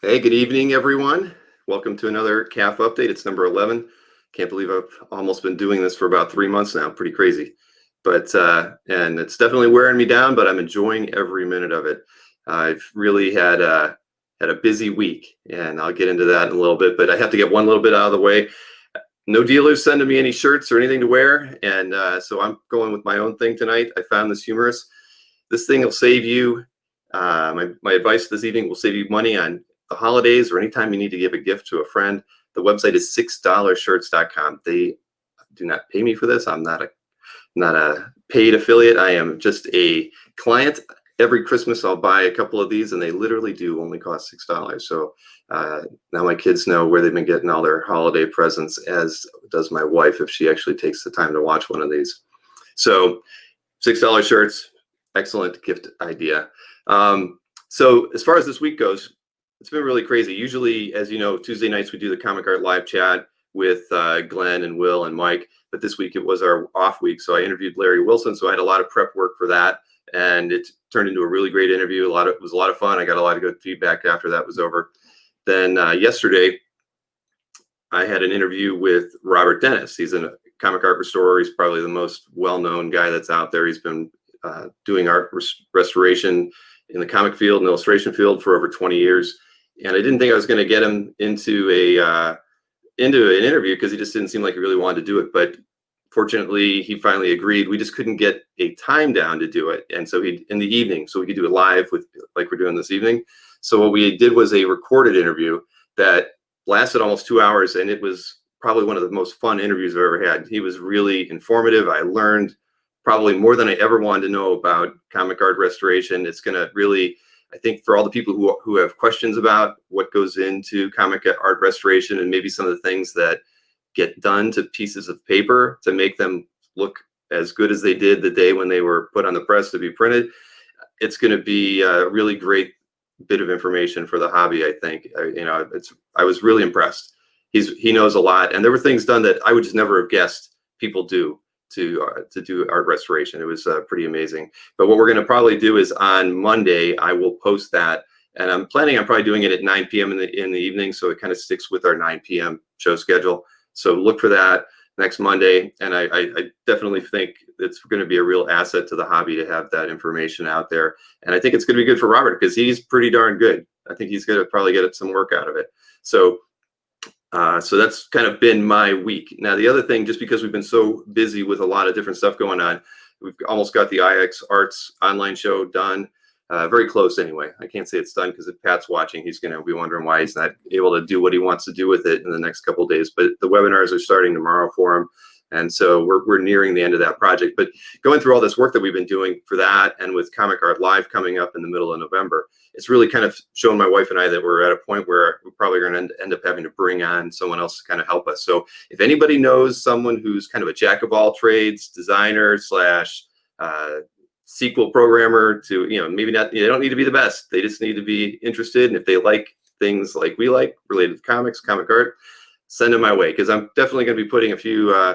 Hey, good evening, everyone. Welcome to another CAF update. It's number 11. Can't believe I've almost been doing this for about 3 months now. Pretty crazy. And it's definitely wearing me down, but I'm enjoying every minute of it. I've really had a busy week, and I'll get into that in a little bit, but I have to get one little bit out of the way. No dealers sending me any shirts or anything to wear, and so I'm going with my own thing tonight. I found this humorous. This thing will save you. My advice this evening will save you money on the holidays or anytime you need to give a gift to a friend. The website is $6shirts.com. They do not pay me for this. I'm not a paid affiliate. I am just a client. Every Christmas I'll buy a couple of these, and they literally do only cost $6. So now my kids know where they've been getting all their holiday presents, as does my wife if she actually takes the time to watch one of these. So $6 shirts, excellent gift idea. So as far as this week goes, it's been really crazy. Usually, as you know, Tuesday nights we do the Comic Art live chat with Glenn and Will and Mike, but this week it was our off week. So I interviewed Larry Wilson. So I had a lot of prep work for that, and it turned into a really great interview. It was a lot of fun. I got a lot of good feedback after that was over. Then yesterday, I had an interview with Robert Dennis. He's a comic art restorer. He's probably the most well-known guy that's out there. He's been doing art restoration in the comic field and illustration field for over 20 years. And I didn't think I was going to get him into an interview because he just didn't seem like he really wanted to do it. But fortunately, he finally agreed. We just couldn't get a time down to do it. And so in the evening, so we could do it live with like we're doing this evening. So what we did was a recorded interview that lasted almost 2 hours, and it was probably one of the most fun interviews I've ever had. He was really informative. I learned probably more than I ever wanted to know about comic art restoration. It's going to really, I think, for all the people who have questions about what goes into comic art restoration and maybe some of the things that get done to pieces of paper to make them look as good as they did the day when they were put on the press to be printed, it's going to be a really great bit of information for the hobby. I think, I was really impressed. He knows a lot, and there were things done that I would just never have guessed people do to do art restoration. It was pretty amazing. But what we're going to probably do is on Monday, I will post that, and I'm planning on probably doing it at 9 p.m. in the evening, so it kind of sticks with our 9 p.m. show schedule. So look for that next Monday, and I definitely think it's going to be a real asset to the hobby to have that information out there. And I think it's going to be good for Robert because he's pretty darn good. I think he's going to probably get some work out of it. So that's kind of been my week. Now, the other thing, just because we've been so busy with a lot of different stuff going on, we've almost got the IX Arts online show done. Very close anyway. I can't say it's done because if Pat's watching, he's going to be wondering why he's not able to do what he wants to do with it in the next couple of days. But the webinars are starting tomorrow for him. And so we're nearing the end of that project. But going through all this work that we've been doing for that, and with Comic Art Live coming up in the middle of November, it's really kind of shown my wife and I that we're at a point where we're probably going to end up having to bring on someone else to kind of help us. So if anybody knows someone who's kind of a jack of all trades, designer / sequel programmer, to, maybe not, they don't need to be the best. They just need to be interested. And if they like things like we like related to comics, comic art, send them my way, because I'm definitely going to be putting a few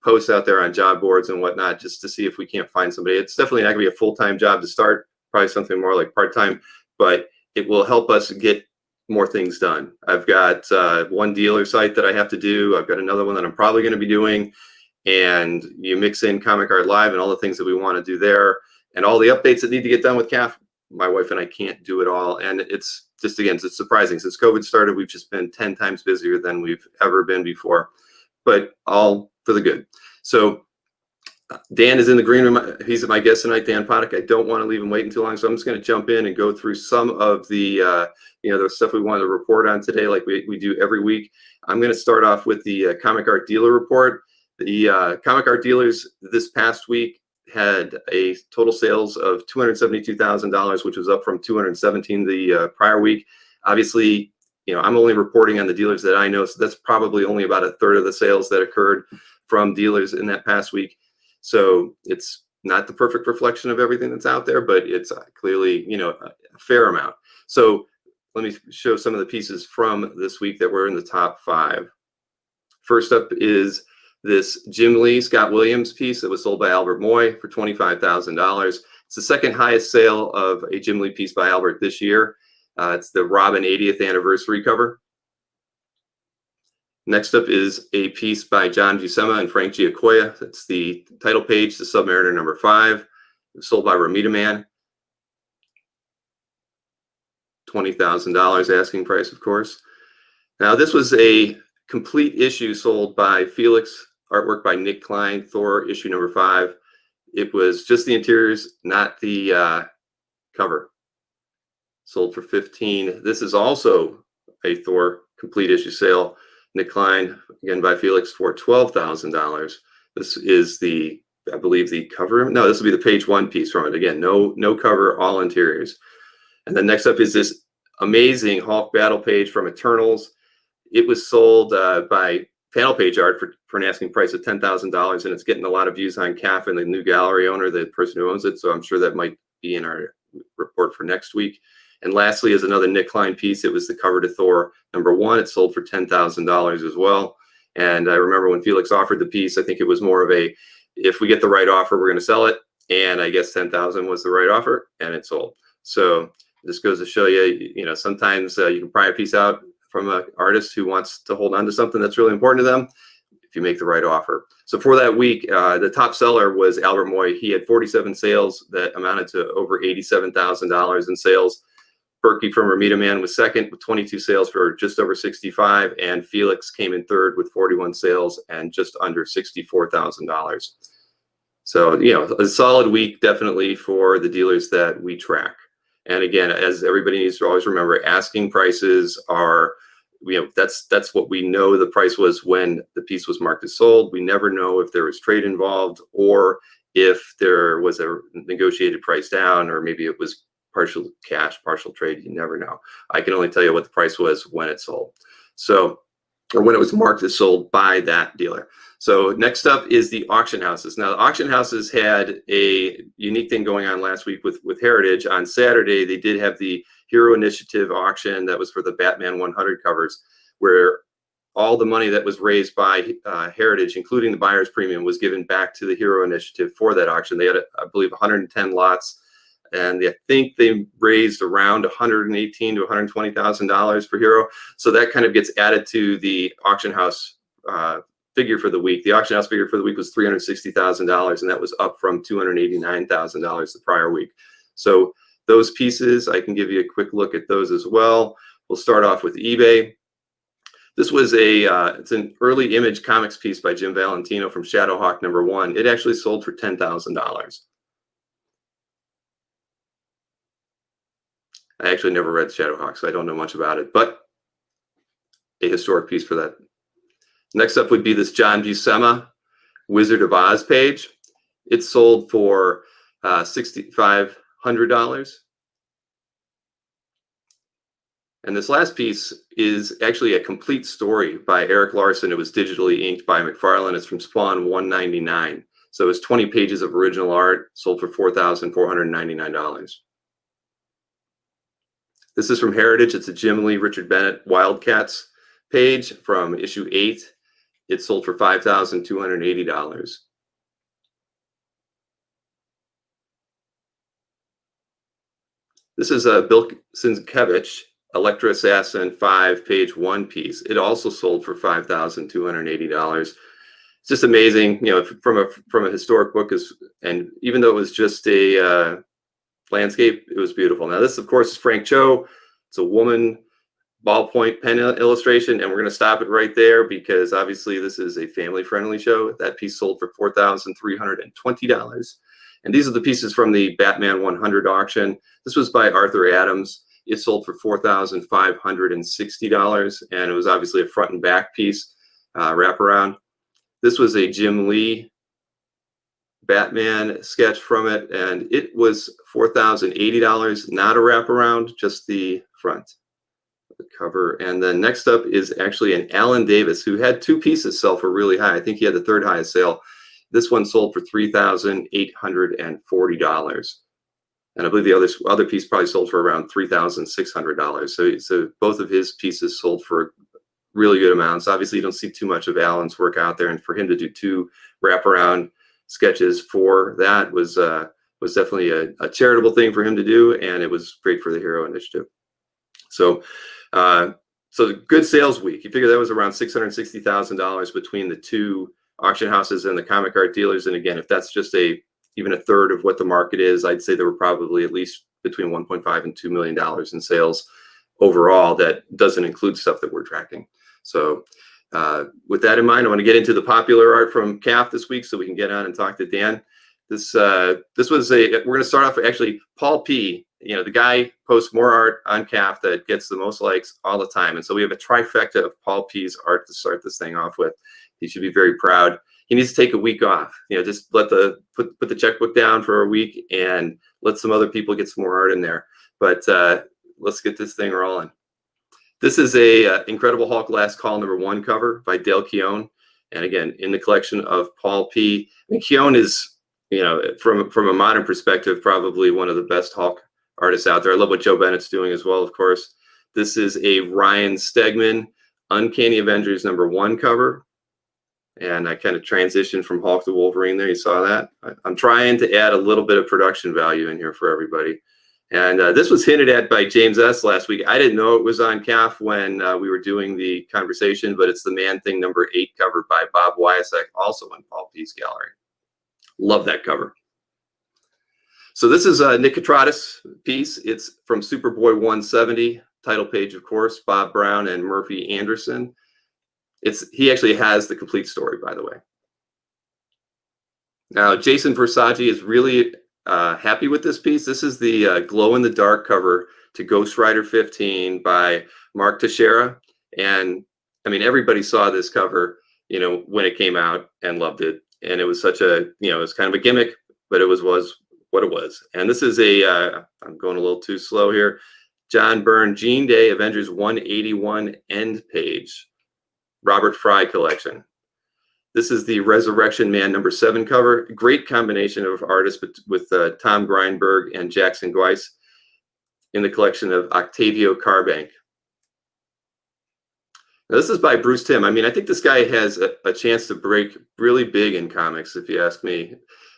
posts out there on job boards and whatnot, just to see if we can't find somebody. It's definitely not going to be a full-time job to start, probably something more like part-time, but it will help us get more things done. I've got one dealer site that I have to do. I've got another one that I'm probably going to be doing, and you mix in Comic Art Live and all the things that we want to do there, and all the updates that need to get done with CAF. My wife and I can't do it all, and it's just, again, it's surprising. Since COVID started, we've just been 10 times busier than we've ever been before, but all for the good. So Dan is in the green room. He's my guest tonight, Dan Podeck. I don't want to leave him waiting too long, so I'm just going to jump in and go through some of the the stuff we wanted to report on today, like we do every week. I'm going to start off with the Comic Art Dealer Report. The Comic Art dealers this past week had a total sales of $272,000, which was up from $217,000 the prior week. Obviously, I'm only reporting on the dealers that I know, so that's probably only about a third of the sales that occurred from dealers in that past week. So it's not the perfect reflection of everything that's out there, but it's clearly, a fair amount. So let me show some of the pieces from this week that were in the top 5. First up is this Jim Lee Scott Williams piece that was sold by Albert Moy for $25,000. It's the second highest sale of a Jim Lee piece by Albert this year. It's the Robin 80th anniversary cover. Next up is a piece by John Buscema and Frank Giacoya. It's the title page, The Submariner number 5. It was sold by Romita Man. $20,000 asking price, of course. Now, this was a complete issue sold by Felix, artwork by Nick Klein, Thor issue number 5. It was just the interiors, not the cover. Sold for $15,000. This is also a Thor complete issue sale. Nick Klein, again by Felix, for $12,000. This is the, I believe, the cover. No, this will be the page 1 piece from it. Again, no cover, all interiors. And then next up is this amazing Hulk battle page from Eternals. It was sold by panel page art for an asking price of $10,000, and it's getting a lot of views on CAF and the new gallery owner, the person who owns it. So I'm sure that might be in our report for next week. And lastly is another Nick Klein piece. It was the cover to Thor number 1. It sold for $10,000 as well. And I remember when Felix offered the piece, I think it was more of a, if we get the right offer, we're going to sell it. And I guess $10,000 was the right offer, and it sold. So this goes to show you, you know, sometimes you can pry a piece out from an artist who wants to hold on to something that's really important to them if you make the right offer. So for that week, the top seller was Albert Moy. He had 47 sales that amounted to over $87,000 in sales. Berkey from Romita Man was second with 22 sales for just over 65, and Felix came in third with 41 sales and just under $64,000. So, you know, a solid week definitely for the dealers that we track. And again, as everybody needs to always remember, asking prices are, you know, that's what we know the price was when the piece was marked as sold. We never know if there was trade involved or if there was a negotiated price down, or maybe it was partial cash, partial trade. You never know. I can only tell you what the price was when it sold. So, or when it was marked as sold by that dealer. So next up is the auction houses. Now, the auction houses had a unique thing going on last week with Heritage. On Saturday, they did have the Hero Initiative auction that was for the Batman 100 covers, where all the money that was raised by Heritage, including the buyer's premium, was given back to the Hero Initiative for that auction. They had, I believe, 110 lots, and I think they raised around $118,000 to $120,000 for Hero. So that kind of gets added to the auction house figure for the week. The auction house figure for the week was $360,000, and that was up from $289,000 the prior week. So those pieces, I can give you a quick look at those as well. We'll start off with eBay. This was it's an early image comics piece by Jim Valentino from Shadowhawk number 1. It actually sold for $10,000. I actually never read Shadowhawk, so I don't know much about it, but a historic piece for that. Next up would be this John Buscema Wizard of Oz page. It sold for $6,500. And this last piece is actually a complete story by Eric Larson. It was digitally inked by McFarlane. It's from Spawn 199. So it's 20 pages of original art, sold for $4,499. This is from Heritage. It's a Jim Lee, Richard Bennett Wildcats page from issue 8. It sold for $5,280. This is a Bill Sienkiewicz Electra Assassin 5 page 1 piece. It also sold for $5,280. It's just amazing, you know, from a historic book, and even though it was just a landscape, it was beautiful. Now this, of course, is Frank Cho. It's a woman ballpoint pen illustration, and we're going to stop it right there because obviously this is a family-friendly show. That piece sold for $4,320. And these are the pieces from the Batman 100 auction. This was by Arthur Adams. It sold for $4,560, and it was obviously a front and back piece, wraparound. This was a Jim Lee Batman sketch from it, and it was $4,080, not a wraparound, just the front of the cover. And then next up is actually an Alan Davis, who had 2 pieces sell for really high. I think he had the third highest sale. This one sold for $3,840. And I believe the other piece probably sold for around $3,600. So both of his pieces sold for really good amounts. Obviously, you don't see too much of Alan's work out there, and for him to do 2 wraparound sketches for that was definitely a charitable thing for him to do, and it was great for the Hero Initiative. So, so good sales week. You figure that was around $660,000 between the two auction houses and the comic art dealers. And again, if that's just even a third of what the market is, I'd say there were probably at least between 1.5 and $2 million in sales overall. That doesn't include stuff that we're tracking. So with that in mind, I want to get into the popular art from CAF this week so we can get on and talk to Dan. This was we're going to start off actually Paul P. You know, the guy posts more art on CAF that gets the most likes all the time. And so we have a trifecta of Paul P.'s art to start this thing off with. He should be very proud. He needs to take a week off. You know, just let put the checkbook down for a week and let some other people get some more art in there. But let's get this thing rolling. This is a Incredible Hulk Last Call #1 cover by Dale Keown. And again, in the collection of Paul P. I mean, Keown is, you know, from a modern perspective, probably one of the best Hulk artists out there. I love what Joe Bennett's doing as well, of course. This is a Ryan Stegman Uncanny Avengers #1 cover. And I kind of transitioned from Hulk to Wolverine there. You saw that. I'm trying to add a little bit of production value in here for everybody. And this was hinted at by James S. last week. I didn't know it was on CAF when we were doing the conversation, but it's the Man Thing #8 cover by Bob Wyasek, also in Paul P.'s gallery. Love that cover. So this is a Nick Catratis piece. It's from Superboy 170, title page, of course, Bob Brown and Murphy Anderson. He actually has the complete story, by the way. Now, Jason Versace is really happy with this piece. This is the glow-in-the-dark cover to Ghost Rider 15 by Mark Teixeira. And, I mean, everybody saw this cover, you know, when it came out and loved it. And it was such a, you know, it was kind of a gimmick, but it was what it was. And this is I'm going a little too slow here, John Byrne, Gene Day, Avengers 181 end page, Robert Fry collection. This is the Resurrection Man #7 cover. Great combination of artists with Tom Greinberg and Jackson Gweiss in the collection of Octavio Carbank. Now, this is by Bruce Timm. I mean, I think this guy has a chance to break really big in comics, if you ask me.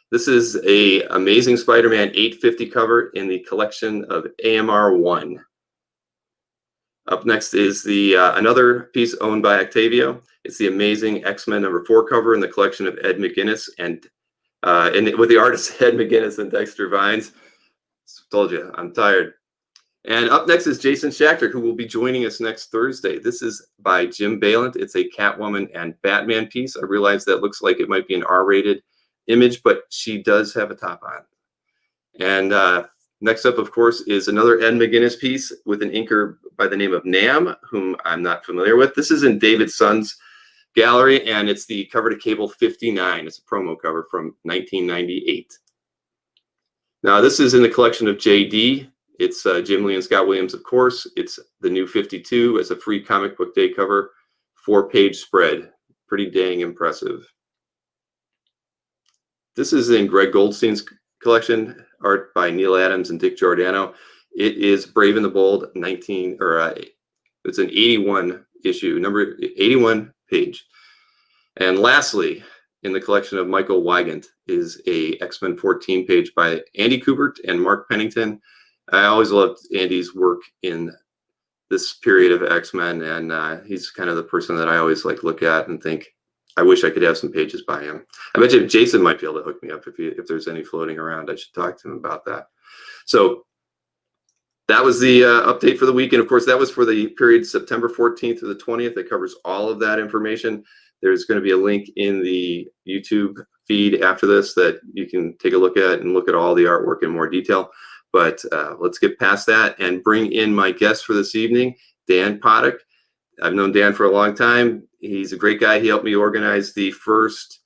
This is a Amazing Spider-Man 850 cover in the collection of AMR 1. Up next is the another piece owned by Octavio. It's the Amazing X-Men #4 cover in the collection of Ed McGuinness and with the artists Ed McGuinness and Dexter Vines. Told you, I'm tired. And up next is Jason Schachter, who will be joining us next Thursday. This is by Jim Balint. It's a Catwoman and Batman piece. I realize that looks like it might be an R-rated image, but she does have a top on. And next up, of course, is another Ed McGuinness piece with an inker by the name of Nam, whom I'm not familiar with. This is in David Sun's gallery, and it's the cover to Cable 59. It's a promo cover from 1998. Now, this is in the collection of JD. It's Jim Lee and Scott Williams, of course. It's the new 52 as a free comic book day cover, 4-page spread. Pretty dang impressive. This is in Greg Goldstein's collection, art by Neil Adams and Dick Giordano. It is Brave and the Bold, it's an 81 issue, number 81 page. And lastly, in the collection of Michael Wygant is a X-Men 14 page by Andy Kubert and Mark Pennington. I always loved Andy's work in this period of X-Men, and he's kind of the person that I always look at and think, I wish I could have some pages by him. I bet you Jason might be able to hook me up if there's any floating around. I should talk to him about that. So that was the update for the week. And of course, that was for the period September 14th to the 20th. That covers all of that information. There's going to be a link in the YouTube feed after this that you can take a look at and look at all the artwork in more detail. But let's get past that and bring in my guest for this evening, Dan Podeck. I've known Dan for a long time. He's a great guy. He helped me organize the first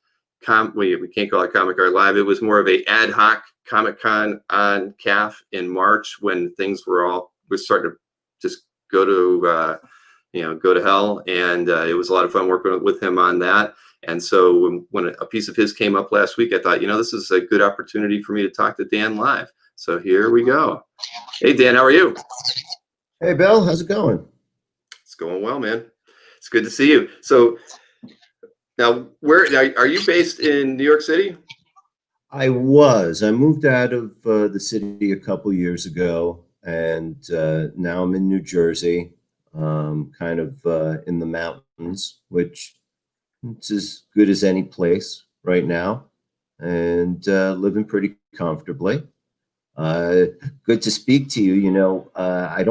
we can't call it Comic Art Live. It was more of a ad hoc Comic-Con on CAF in March when things were starting to just go to hell. And it was a lot of fun working with him on that. And so when a piece of his came up last week, I thought, this is a good opportunity for me to talk to Dan live. So here we go. Hey, Dan, how are you? Hey, Bill, how's it going? It's going well, man. It's good to see you. So now, are you based in New York City? I moved out of the city a couple years ago. and now I'm in New Jersey, kind of in the mountains, which it's as good as any place right now, and living pretty comfortably. Uh, Good to speak to you. I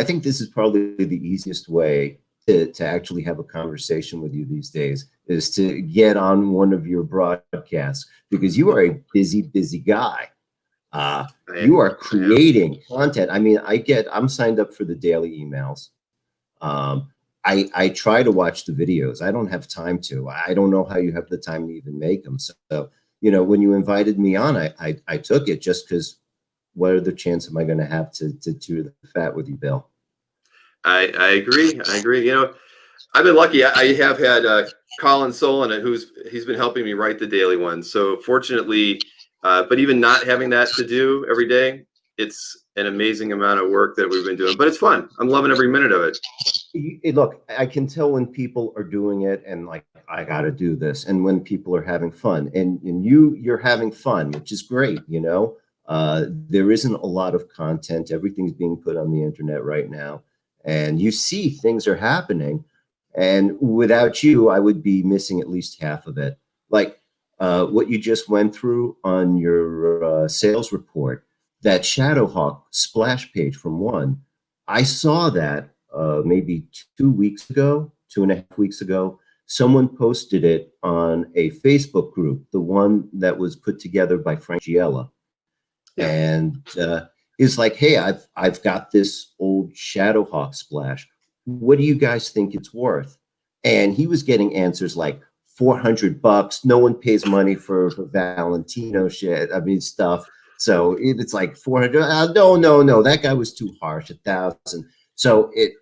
think this is probably the easiest way to actually have a conversation with you these days is to get on one of your broadcasts because you are a busy, busy guy. You are creating content. I mean, I'm signed up for the daily emails. Um, I try to watch the videos. I don't have time to. I don't know how you have the time to even make them. So, when you invited me on, I took it just because what are the chances am I going to have to chew the fat with you, Bill? I agree. I agree. I've been lucky. I have had Colin Solon, he's been helping me write the daily ones. So fortunately, but even not having that to do every day, it's an amazing amount of work that we've been doing. But it's fun. I'm loving every minute of it. Look, I can tell when people are doing it and like I got to do this, and when people are having fun, and you're having fun, which is great. There isn't a lot of content. Everything's being put on the internet right now, and you see things are happening. And without you, I would be missing at least half of it. Like what you just went through on your sales report, that Shadowhawk splash page from one. I saw that maybe 2 weeks ago, 2.5 weeks ago. Someone posted it on a Facebook group, the one that was put together by Frank Giella. Yeah. And it's like, hey, I've got this old Shadowhawk splash. What do you guys think it's worth? And he was getting answers like $400. No one pays money for Valentino shit. I mean, stuff. So it's like 400. No. That guy was too harsh. 1,000. So it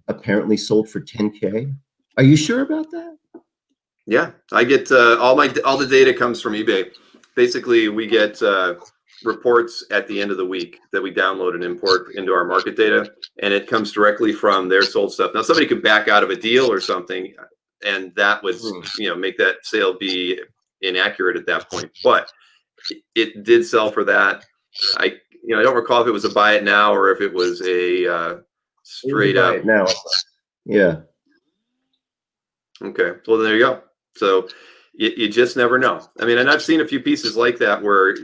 apparently sold for 10K. Are you sure about that? Yeah, I get all the data comes from eBay. Basically, we get reports at the end of the week that we download and import into our market data, and it comes directly from their sold stuff. Now, somebody could back out of a deal or something, and that would make that sale be inaccurate at that point. But it did sell for that. I don't recall if it was a buy it now or if it was a straight up. Buy it now. Yeah. Okay. Well, there you go. So you just never know. I mean, and I've seen a few pieces like that where,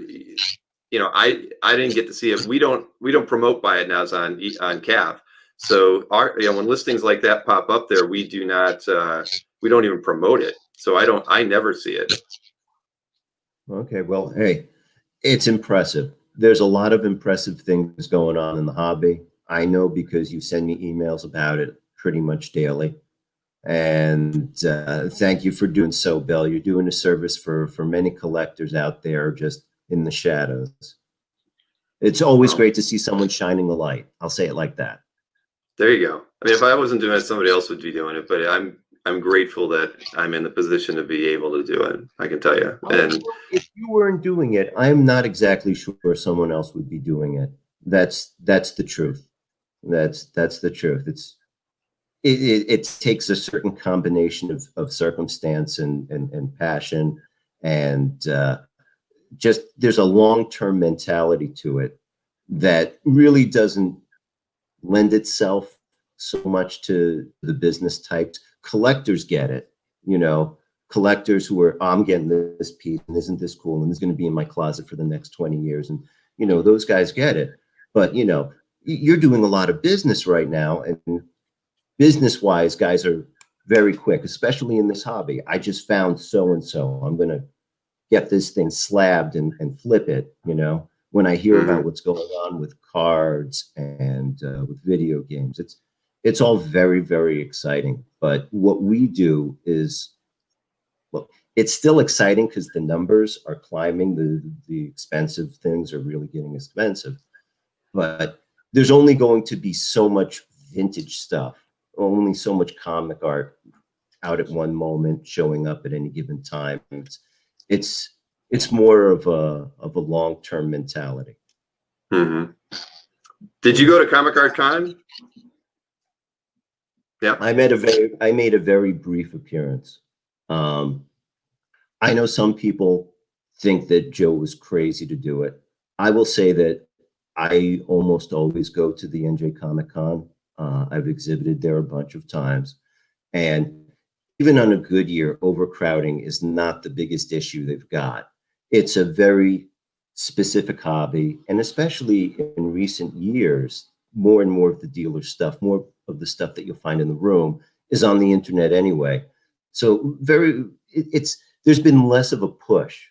I didn't get to see it. We don't promote buy it nows on CAF. So when listings like that pop up there, we do not, we don't even promote it. So I never see it. Okay. Well, hey, it's impressive. There's a lot of impressive things going on in the hobby. I know because you send me emails about it pretty much daily. And thank you for doing so, Bill. You're doing a service for many collectors out there just in the shadows. It's always great to see someone shining the light. I'll say it like that. There you go. I mean, if I wasn't doing it, somebody else would be doing it. But I'm grateful that I'm in the position to be able to do it. I can tell you. And if you weren't doing it, I'm not exactly sure someone else would be doing it. That's the truth. That's the truth. It takes a certain combination of circumstance and passion, and just there's a long-term mentality to it that really doesn't lend itself so much to the business types. Collectors get it, collectors who are, I'm getting this piece and isn't this cool and it's going to be in my closet for the next 20 years. And, those guys get it. But, you're doing a lot of business right now, and business wise, guys are very quick, especially in this hobby. I just found so and so. I'm going to get this thing slabbed and flip it. When I hear about what's going on with cards and with video games, it's all very, very exciting. But what we do is, well, it's still exciting because the numbers are climbing. The expensive things are really getting expensive. But there's only going to be so much vintage stuff, only so much comic art out at one moment, showing up at any given time. It's more of a long-term mentality. Did you go to Comic Art Con? Yeah, I made a very brief appearance. I know some people think that Joe was crazy to do it. I will say that I almost always go to the NJ Comic Con. I've exhibited there a bunch of times. And even on a good year, overcrowding is not the biggest issue they've got. It's a very specific hobby. And especially in recent years, more and more of the dealer stuff, more of the stuff that you'll find in the room is on the internet anyway. So it's there's been less of a push,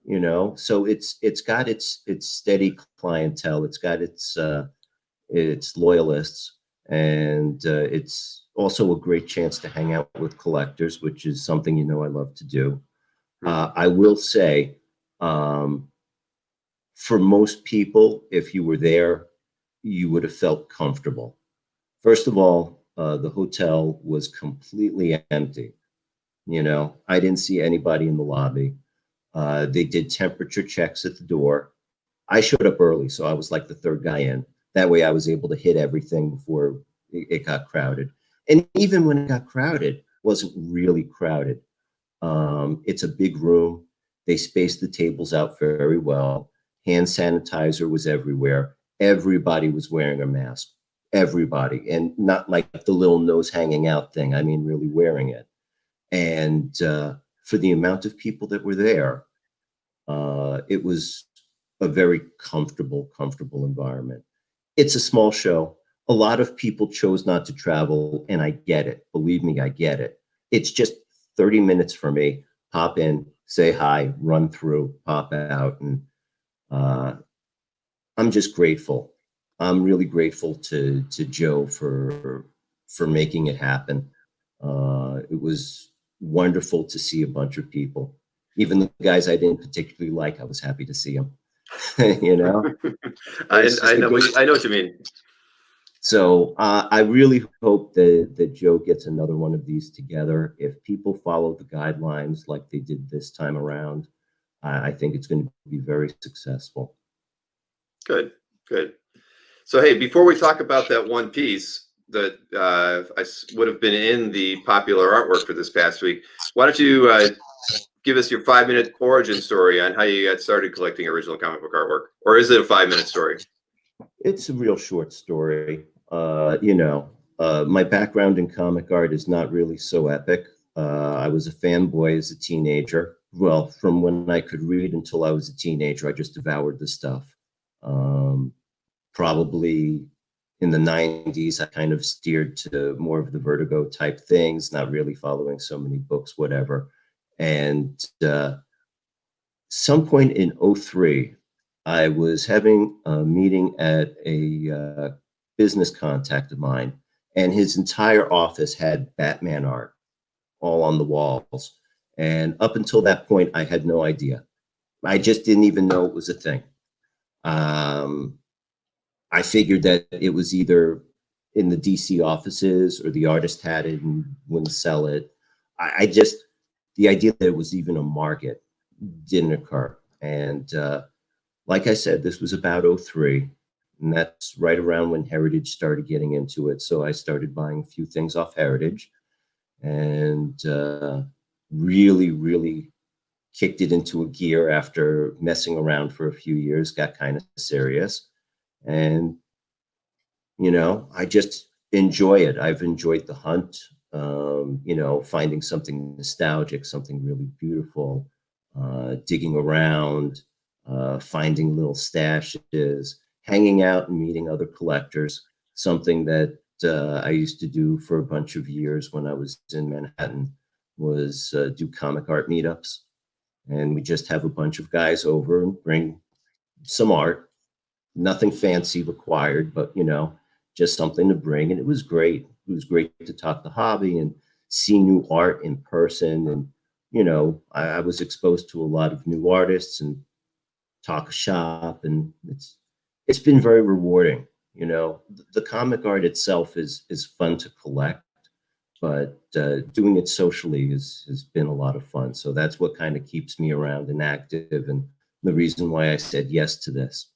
you know. So it's got its steady clientele. It's got its loyalists, and it's also a great chance to hang out with collectors, which is something you know I love to do. I will say, um, for most people, if you were there, you would have felt comfortable. First of all, the hotel was completely empty. You know, I didn't see anybody in the lobby. They did temperature checks at the door. I showed up early, so I was like the third guy in. That way, I was able to hit everything before it got crowded. And even when it got crowded, it wasn't really crowded. It's a big room. They spaced the tables out very well. Hand sanitizer was everywhere. Everybody was wearing a mask. Everybody, and not like the little nose hanging out thing. I mean, really wearing it. And for the amount of people that were there, it was a very comfortable environment. It's a small show. A lot of people chose not to travel, and I get it. Believe me, I get it. It's just 30 minutes for me. Pop in, say hi, run through, pop out, and uh, I'm just grateful. I'm really grateful to Joe for making it happen. It was wonderful to see a bunch of people. Even the guys I didn't particularly like, I was happy to see them. You know, I know I know what you mean. So I really hope that Joe gets another one of these together. If people follow the guidelines like they did this time around, I think it's going to be very successful. Good, good. So, hey, before we talk about that one piece that would have been in the popular artwork for this past week, why don't you give us your 5-minute origin story on how you got started collecting original comic book artwork? Or is it a 5-minute story? It's a real short story. My background in comic art is not really so epic. I was a fanboy as a teenager. Well, from when I could read until I was a teenager, I just devoured the stuff. Probably in the 90s, I kind of steered to more of the Vertigo type things, not really following so many books, whatever. And some point in '03, I was having a meeting at a business contact of mine, and his entire office had Batman art all on the walls. And up until that point, I had no idea. I just didn't even know it was a thing. I figured that it was either in the DC offices or the artist had it and wouldn't sell it. The idea that it was even a market didn't occur. And like I said, this was about '03, and that's right around when Heritage started getting into it. So I started buying a few things off Heritage, and really kicked it into a gear after messing around for a few years, got kind of serious. And, I just enjoy it. I've enjoyed the hunt, finding something nostalgic, something really beautiful, digging around, finding little stashes, hanging out and meeting other collectors, something that I used to do for a bunch of years when I was in Manhattan was do comic art meetups. And we just have a bunch of guys over and bring some art, nothing fancy required, but, just something to bring. And it was great. It was great to talk the hobby and see new art in person. And, I was exposed to a lot of new artists and talk shop, and it's been very rewarding. The comic art itself is fun to collect, but doing it socially has been a lot of fun. So that's what kind of keeps me around and active, and the reason why I said yes to this.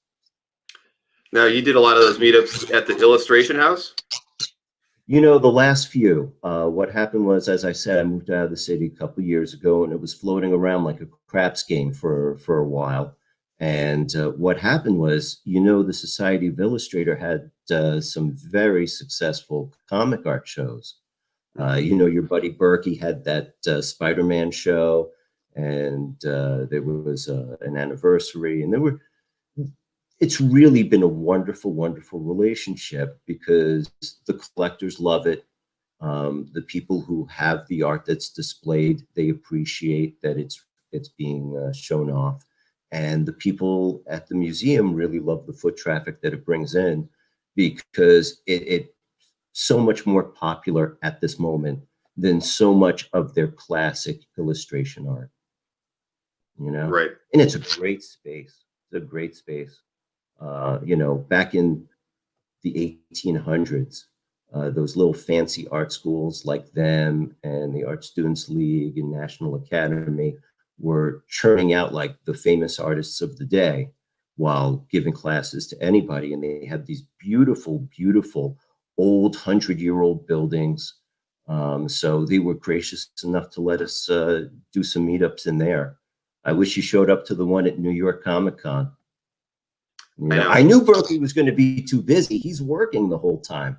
Now, you did a lot of those meetups at the Illustration House? The last few, what happened was, as I said, I moved out of the city a couple of years ago, and it was floating around like a craps game for a while. And what happened was, the Society of Illustrator had some very successful comic art shows. Your buddy Berkey had that Spider-Man show, and there was an anniversary, and it's really been a wonderful, wonderful relationship because the collectors love it. The people who have the art that's displayed, they appreciate that it's being shown off, and the people at the museum really love the foot traffic that it brings in because it so much more popular at this moment than so much of their classic illustration art, Right. and it's a great space. It's a great space. Back in the 1800s, those little fancy art schools like them and the Art Students League and National Academy were churning out like the famous artists of the day while giving classes to anybody. And they had these beautiful, beautiful old 100-year-old buildings. So they were gracious enough to let us do some meetups in there. I wish you showed up to the one at New York Comic Con. I knew Berkeley was going to be too busy. He's working the whole time.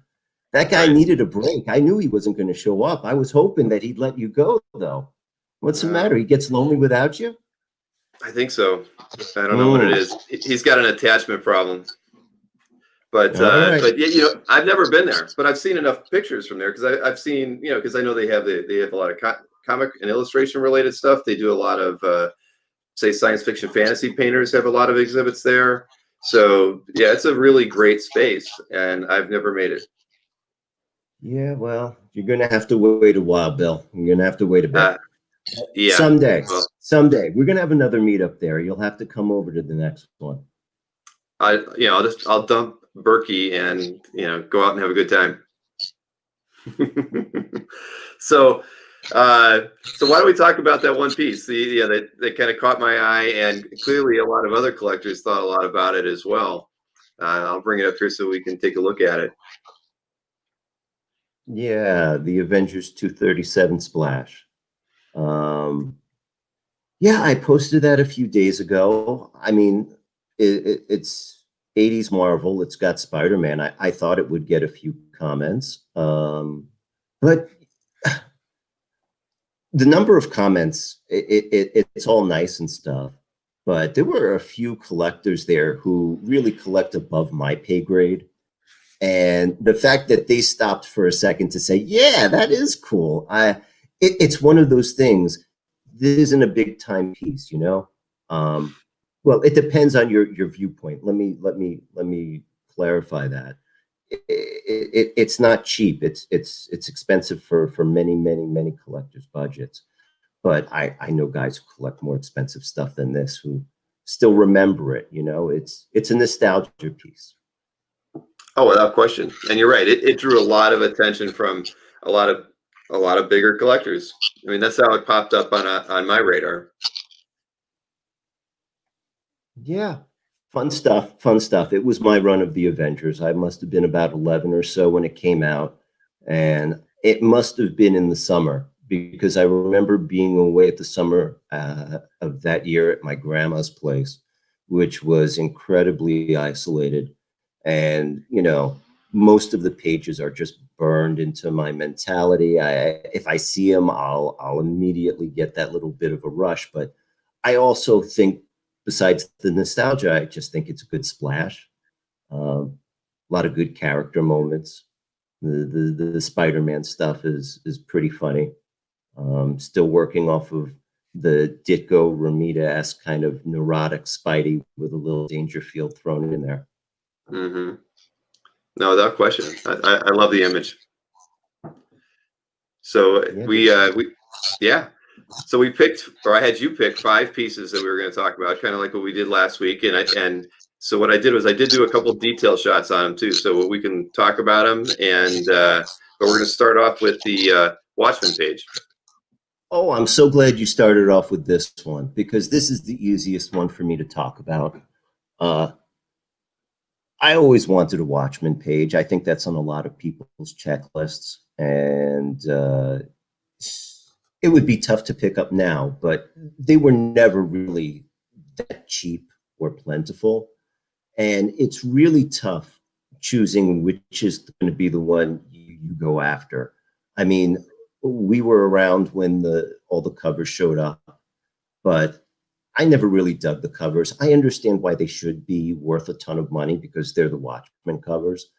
That guy needed a break. I knew he wasn't going to show up. I was hoping that he'd let you go, though. What's the matter? He gets lonely without you? I think so. I don't know what it is. He's got an attachment problem. But but yeah, I've never been there, but I've seen enough pictures from there because I've seen, because I know they have a lot of comic and illustration related stuff. They do a lot of say science fiction fantasy painters have a lot of exhibits there. So yeah, it's a really great space, and I've never made it. Yeah, well, you're gonna have to wait a while, Bill. You're gonna have to wait a bit. Yeah. Someday we're gonna have another meetup there. You'll have to come over to the next one. I'll dump Berkey and go out and have a good time. So why don't we talk about that one piece? That kind of caught my eye, and clearly a lot of other collectors thought a lot about it as well. I'll bring it up here so we can take a look at it. Yeah, the Avengers 237 Splash. Yeah, I posted that a few days ago. I mean, it's 80s Marvel. It's got Spider-Man. I thought it would get a few comments. But the number of comments, it's all nice and stuff. But there were a few collectors there who really collect above my pay grade. And the fact that they stopped for a second to say, yeah, that is cool. It's one of those things. This isn't a big time piece, well, it depends on your viewpoint. Let me clarify that. It's not cheap. It's expensive for many collectors' budgets. But I know guys who collect more expensive stuff than this who still remember it. It's a nostalgia piece. Oh, without question. And you're right. It drew a lot of attention from a lot of bigger collectors. I mean, that's how it popped up on my radar. Yeah, fun stuff. It was my run of the Avengers. I must have been about 11 or so when it came out, and it must have been in the summer because I remember being away at the summer of that year at my grandma's place, which was incredibly isolated. And, most of the pages are just burned into my mentality. If I see them, I'll immediately get that little bit of a rush. But I also think, besides the nostalgia, I just think it's a good splash. A lot of good character moments. The Spider-Man stuff is pretty funny. Still working off of the Ditko Romita-esque kind of neurotic Spidey with a little Dangerfield thrown in there. Mm-hmm. No, without question. I love the image. So So we picked, or I had you pick 5 pieces that we were going to talk about, kind of like what we did last week. And so what I did was I did do a couple detail shots on them too, so we can talk about them. And but we're going to start off with the Watchmen page. Oh, I'm so glad you started off with this one because this is the easiest one for me to talk about. I always wanted a Watchmen page. I think that's on a lot of people's checklists, and it would be tough to pick up now, but they were never really that cheap. or plentiful. And it's really tough choosing which is going to be the one you go after. I mean, we were around when all the covers showed up, but I never really dug the covers. I understand why they should be worth a ton of money because they're the Watchmen covers.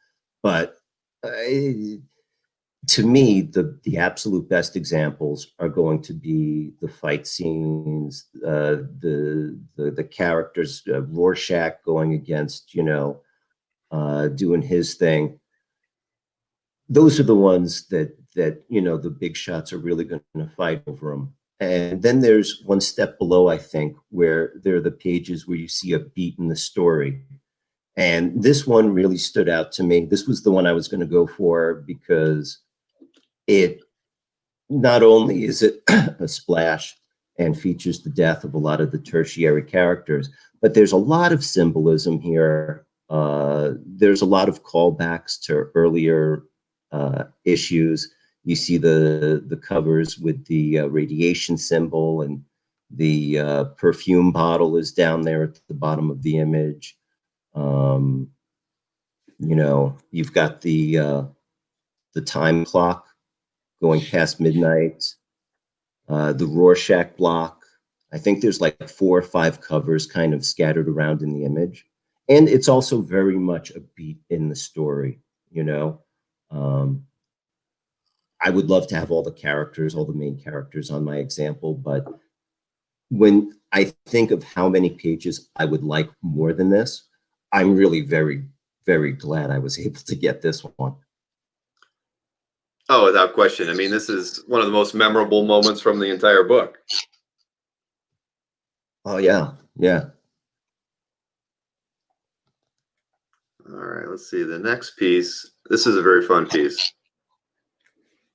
But to me, the absolute best examples are going to be the fight scenes, the characters, Rorschach going against, doing his thing. Those are the ones that the big shots are really going to fight over them. And then there's one step below, I think, where there are the pages where you see a beat in the story. And this one really stood out to me. This was the one I was going to go for because it not only is it a splash and features the death of a lot of the tertiary characters, but there's a lot of symbolism here. There's a lot of callbacks to earlier issues. You see the covers with the radiation symbol, and the perfume bottle is down there at the bottom of the image. You've got the time clock going past midnight, the Rorschach block. I think there's like 4 or 5 covers kind of scattered around in the image. And it's also very much a beat in the story, I would love to have all the main characters on my example, but when I think of how many pages I would like more than this, I'm really very, very glad I was able to get this one. Oh, without question. I mean, this is one of the most memorable moments from the entire book. Oh, yeah. Yeah. All right, let's see. The next piece. This is a very fun piece.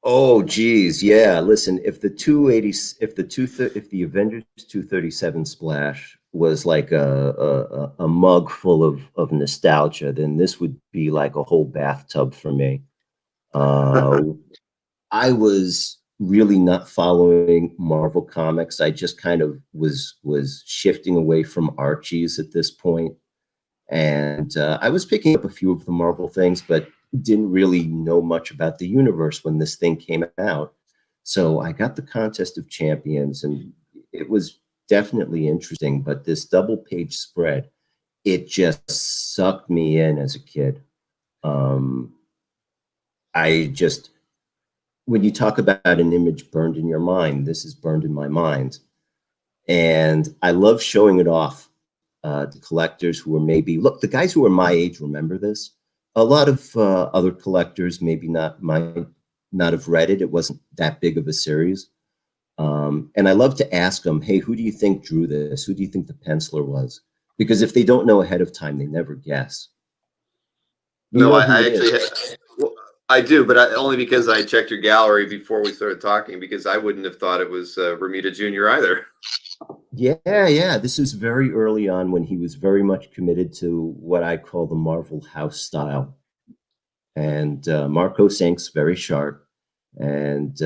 Oh, geez. Yeah. Listen, if the Avengers 237 splash was like a mug full of nostalgia, then this would be like a whole bathtub for me. I was really not following Marvel comics. I just kind of was shifting away from Archie's at this point. And I was picking up a few of the Marvel things, but didn't really know much about the universe when this thing came out. So I got the Contest of Champions, and it was definitely interesting. But this double-page spread, it just sucked me in as a kid. When you talk about an image burned in your mind, this is burned in my mind. And I love showing it off to collectors who are the guys who are my age remember this. A lot of other collectors might not have read it. It wasn't that big of a series. And I love to ask them, hey, who do you think drew this? Who do you think the penciler was? Because if they don't know ahead of time, they never guess. No, I actually, I do, but only because I checked your gallery before we started talking, because I wouldn't have thought it was Romita Jr. either. Yeah. This is very early on when he was very much committed to what I call the Marvel house style. And Marco Sank's very sharp. And,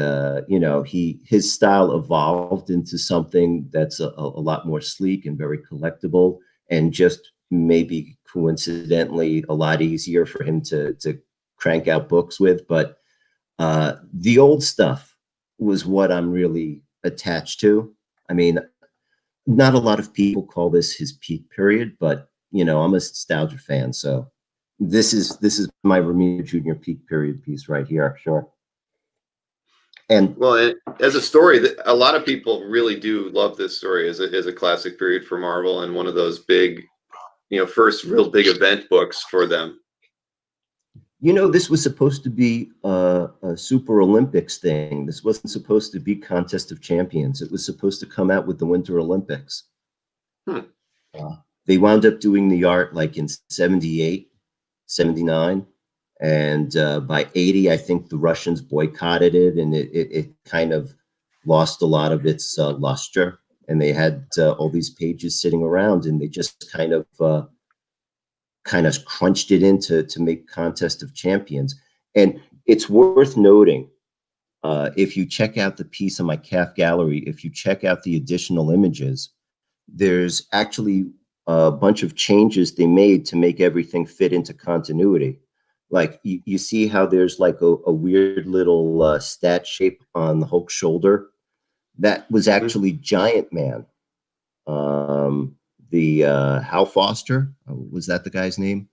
his style evolved into something that's a lot more sleek and very collectible, and just maybe coincidentally a lot easier for him to crank out books with. But the old stuff was what I'm really attached to. I mean, not a lot of people call this his peak period, but I'm a nostalgia fan, so this is my Romita Jr. peak period piece right here. Sure. And well, as a story, a lot of people really do love this story as a classic period for Marvel, and one of those big, first real big event books for them. This was supposed to be a Super Olympics thing. This wasn't supposed to be Contest of Champions. It was supposed to come out with the Winter Olympics. They wound up doing the art like in 78, 79. And by 80, I think the Russians boycotted it, and it kind of lost a lot of its luster. And they had all these pages sitting around, and they just kind of crunched it in to make Contest of Champions. And it's worth noting, if you check out the piece on my CAF gallery, if you check out the additional images, there's actually a bunch of changes they made to make everything fit into continuity. Like you see how there's like a weird little stat shape on the Hulk's shoulder. That was actually Giant Man. The Hal Foster, was that the guy's name?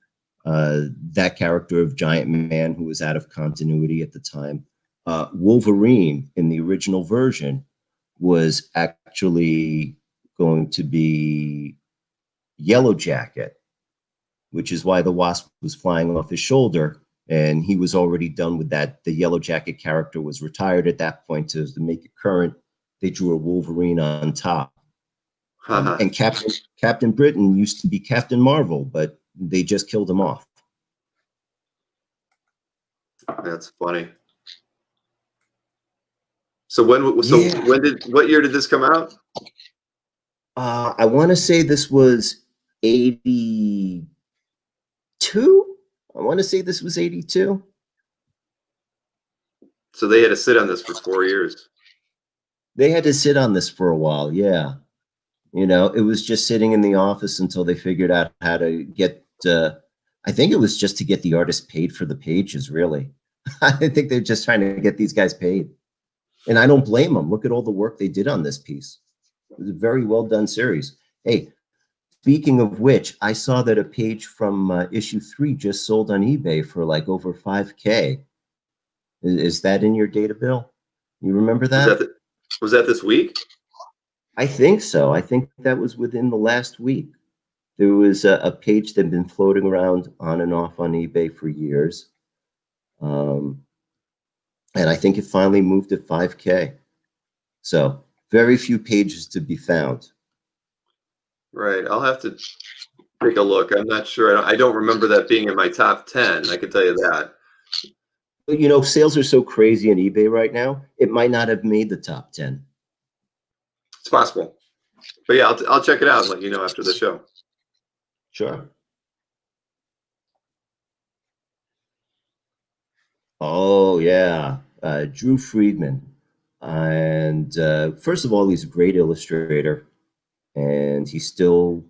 That character of Giant Man who was out of continuity at the time. Wolverine in the original version was actually going to be Yellow Jacket, which is why the Wasp was flying off his shoulder. And he was already done with that. The Yellow Jacket character was retired at that point. To make it current, they drew a Wolverine on top. And Captain Britain used to be Captain Marvel, but they just killed him off. That's funny. So what year did this come out? I want to say this was 82. I want to say this was 82. So they had to sit on this for 4 years. They had to sit on this for a while, yeah. You know, it was just sitting in the office until they figured out how to get, I think it was just to get the artist paid for the pages, really. I think they're just trying to get these guys paid. And I don't blame them. Look at all the work they did on this piece. It was a very well done series. Hey, speaking of which, I saw that a page from issue 3 just sold on eBay for like over 5K. Is that in your data, Bill? You remember that? Was that this week? I think so. I think that was within the last week. There was a page that had been floating around on and off on eBay for years. And I think it finally moved to 5K. So very few pages to be found. Right. I'll have to take a look. I'm not sure. I don't remember that being in my top 10. I can tell you that. You know, sales are so crazy on eBay right now. It might not have made the top 10. It's possible. But yeah, I'll check it out and let you know after the show. Sure. Oh, yeah. Drew Friedman. And first of all, he's a great illustrator. And he's still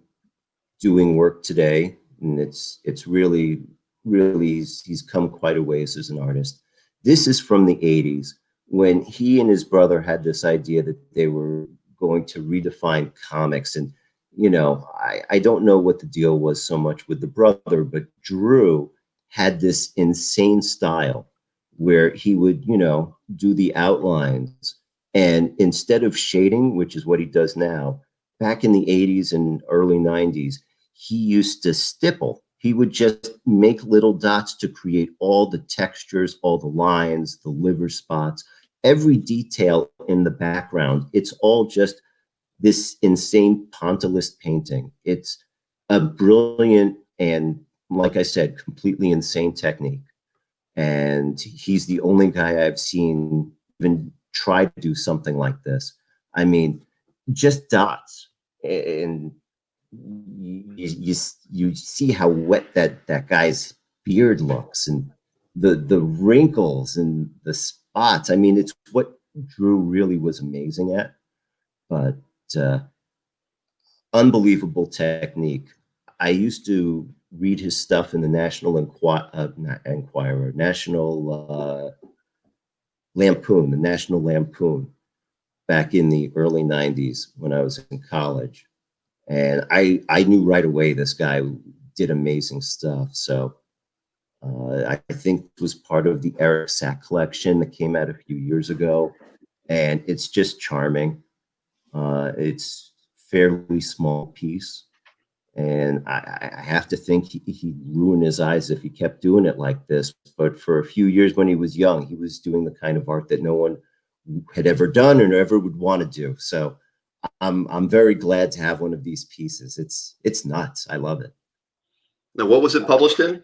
doing work today. And it's really, he's come quite a ways as an artist. This is from the 80s when he and his brother had this idea that they were going to redefine comics. And, you know, I don't know what the deal was so much with the brother, but Drew had this insane style where he would, you know, do the outlines. And instead of shading, which is what he does now, back in the 80s and early 90s, he used to stipple. He would just make little dots to create all the textures, all the lines, the liver spots, every detail in the background. It's all just this insane pointillist painting. It's a brilliant and, like I said, completely insane technique. And he's the only guy I've seen even try to do something like this. I mean, just dots. And you see how wet that guy's beard looks, and the wrinkles and the spots. I mean, it's what Drew really was amazing at. But unbelievable technique. I used to read his stuff in the National Lampoon, the National Lampoon, back in the early 90s when I was in college. And I knew right away this guy did amazing stuff. So I think it was part of the Eric Sack collection that came out a few years ago. And it's just charming. It's fairly small piece. And I have to think he'd ruin his eyes if he kept doing it like this. But for a few years when he was young, he was doing the kind of art that no one had ever done or ever would want to do. So I'm very glad to have one of these pieces. It's nuts. I love it. Now, what was it published in?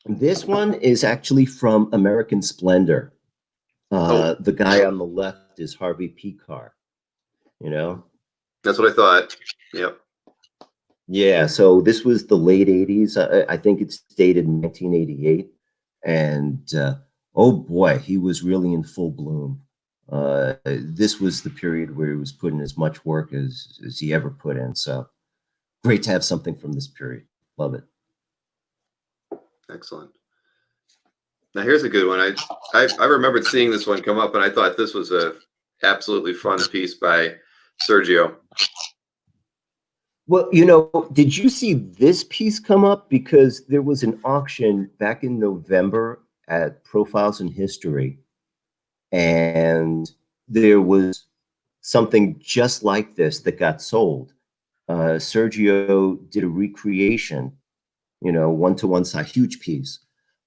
This one is actually from American Splendor. The guy on the left is Harvey Pekar. You know? That's what I thought. Yep. Yeah, so this was the late 80s. I think it's dated 1988. And oh boy, he was really in full bloom. This was the period where he was putting as much work as he ever put in. So great to have something from this period. Love it. Excellent. Now here's a good one. I remembered seeing this one come up, and I thought this was a absolutely fun piece by Sergio. Well, did you see this piece come up? Because there was an auction back in November at Profiles in History, and there was something just like this that got sold. Sergio did a recreation, one-to-one size, huge piece,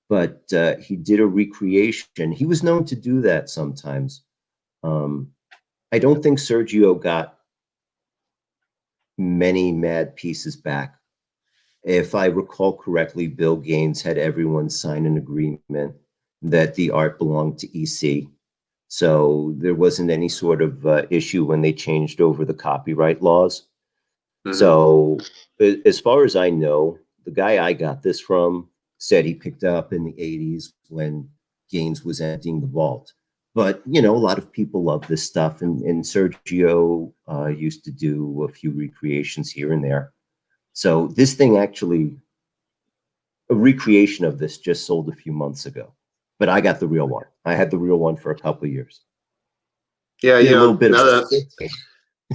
but he did a recreation. He was known to do that sometimes. I don't think Sergio got many mad pieces back. If I recall correctly, Bill Gaines had everyone sign an agreement that the art belonged to EC. So there wasn't any sort of issue when they changed over the copyright laws. Mm-hmm. So as far as I know, the guy I got this from said he picked up in the 80s when Gaines was emptying the vault. But, a lot of people love this stuff. And Sergio used to do a few recreations here and there. So this thing actually, a recreation of this just sold a few months ago. But I got the real one. I had the real one for a couple of years. Yeah, a little bit now of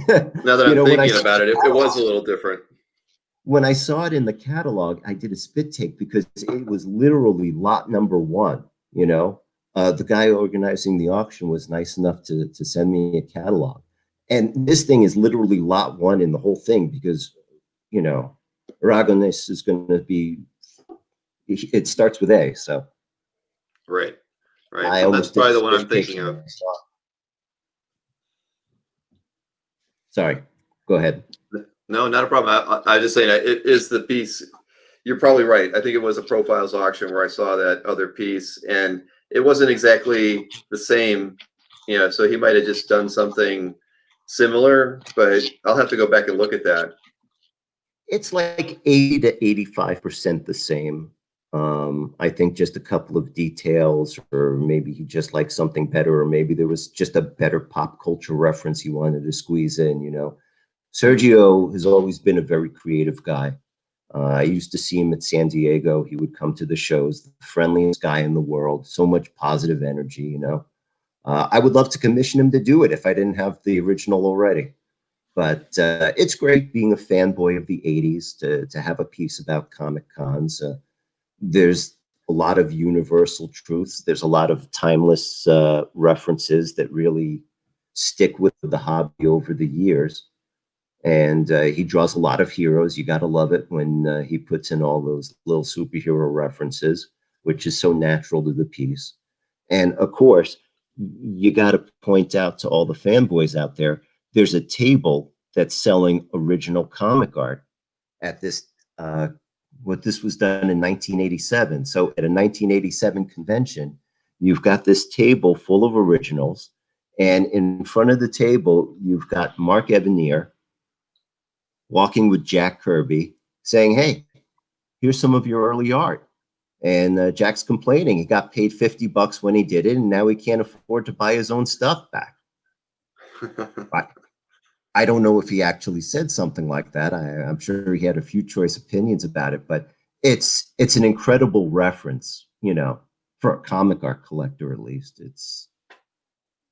now that I'm thinking about it, it was a little different. When I saw it in the catalog, I did a spit take because it was literally lot number 1, The guy organizing the auction was nice enough to send me a catalog. And this thing is literally lot 1 in the whole thing because, Aragonés is going to be, it starts with A, so. Right. Well, that's probably the one I'm thinking of. Sorry, go ahead. No, not a problem. I was just saying, it is the piece. You're probably right. I think it was a Profiles auction where I saw that other piece, and it wasn't exactly the same. So he might have just done something similar, but I'll have to go back and look at that. It's like 80 to 85% the same. I think just a couple of details, or maybe he just liked something better, or maybe there was just a better pop culture reference he wanted to squeeze in, Sergio has always been a very creative guy. I used to see him at San Diego. He would come to the shows, the friendliest guy in the world, so much positive energy, I would love to commission him to do it if I didn't have the original already. But it's great being a fanboy of the 80s to have a piece about Comic Cons. There's a lot of universal truths. There's a lot of timeless references that really stick with the hobby over the years. And he draws a lot of heroes. You got to love it when he puts in all those little superhero references, which is so natural to the piece. And of course, you got to point out to all the fanboys out there, there's a table that's selling original comic art at this, this was done in 1987. So at a 1987 convention, you've got this table full of originals. And in front of the table, you've got Mark Evanier walking with Jack Kirby saying, hey, here's some of your early art. And Jack's complaining he got paid $50 when he did it, and now he can't afford to buy his own stuff back. I don't know if he actually said something like that. I'm sure he had a few choice opinions about it, but it's an incredible reference, for a comic art collector at least.